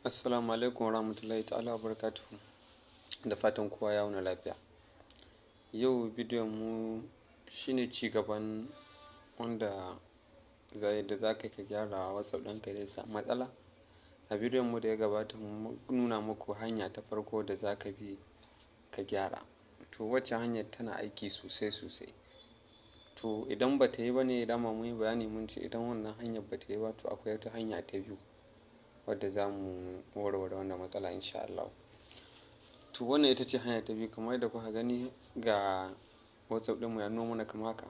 Assalamu alaikum warahmatullahi ta'ala wa barakatuhu. Da fatan kowa ya wuni lafiya. Yau bidiyon mu shine ci gaban wanda da za ka gyara WhatsApp ɗinka da ya samu matsala. A bidiyon mu da ya gabata mun nuna muku hanya ta farko da za ka bi ka gyara. To wacce hanyar tana aiki sosai. To idan ba ta yi ba ne, dama mun yi bayani mun ce idan wannan hanyar ba ta yi ba, to akwai wata hanya ta biyu wadda za mu warware wannan matsala insha Allah. To wannan ita ce hanya ta biyu, kamar yadda kuka gani ga WhatsApp ɗinmu ya nuna mana kamar haka.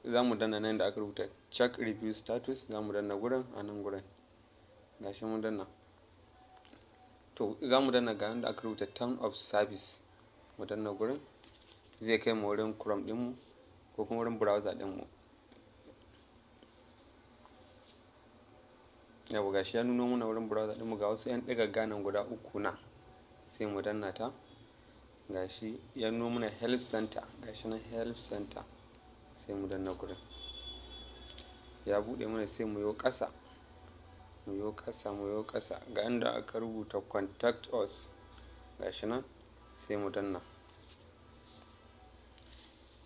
Za mu danna nan da aka rubuta check review status, za mu danna gurin a nan gurin. Gashi mun danna. To za mu danna ga inda aka rubuta term of service, mu danna gurin. Zai kai mu wurin Chrome ɗinmu ko kuma wurin browser ɗinmu. Yau gashi ya nuno mana wurin browser ɗinmu ga wasu 'yan ɗigagga nan guda uku na, sai mu danna ta. Gashi ya nuno mana health center, gashi nan health center, sai mu danna gurin. Ya buɗe mana sai mu yo ƙasa, mu yo ƙasa ga inda aka rubuta contact us, gashi nan sai mu danna.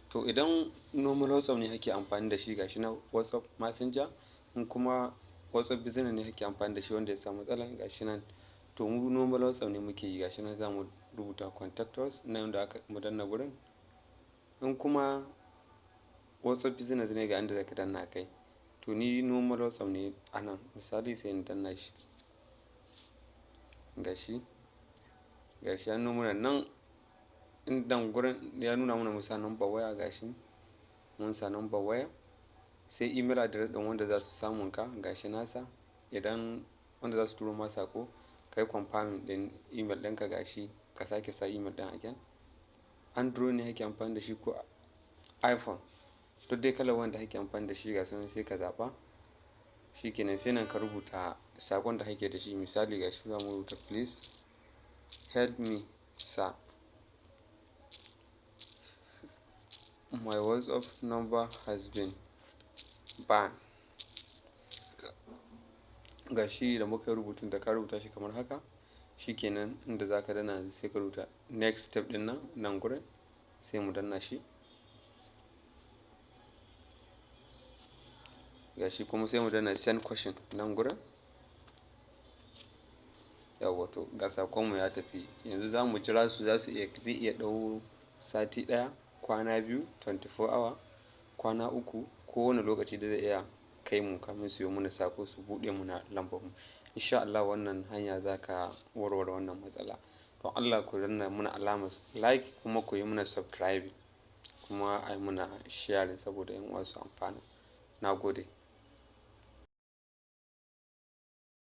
To idan normal WhatsApp ne ake amfani da shi, gashi na WhatsApp Messenger, in kuma WhatsApp Business ne ake amfani da shi wanda ya samu matsala, gashi nan. To mu normal WhatsApp ne muke yi, gashi nan za mu rubuta contact us nan da aka mu danna gurin. In kuma WhatsApp Business ne ga inda zaka danna kai. To ni normal WhatsApp ne a nan, misali sai in danna shi. Gashi ya nuna mana nan inda gurin ya nuna mana mu sa number waya, gashi mun sa number waya, sai email address ɗin wanda za su samun ka, gashi nasa. Idan wanda za su turo ma saƙo, kai confirming ɗin email ɗinka, gashi ka sake sa email ɗin again. Android ne ake amfani da shi ko iPhone, duk dai kalar wanda ake amfani da shi ga sunan sai ka zaɓa. Shi kenan sai nan ka rubuta saƙon da kake da shi, misali gashi za mu rubuta please help me sir, my WhatsApp number has been banned. Gashi da muka rubutun da ka rubuta shi kamar haka. Shi kenan inda za ka danna sai ka rubuta next step ɗin nan gurin, sai mu danna shi. Gashi kuma sai mu danna send question nan gurin. Yawwa, to ga saƙonmu ya tafi. Yanzu za mu jira su, zai iya ɗau sati ɗaya, kwana biyu, 24 hour, kwana uku, ko wani lokaci da zai iya kai mu kamin su yi mana saƙo su buɗe muna lambar mu. Insha Allah wannan hanya za ka warware wannan matsala. Don Allah ku danna muna alamar like, kuma ku yi muna subscribe, kuma a yi muna sharing saboda 'yan uwa su amfana. Na gode.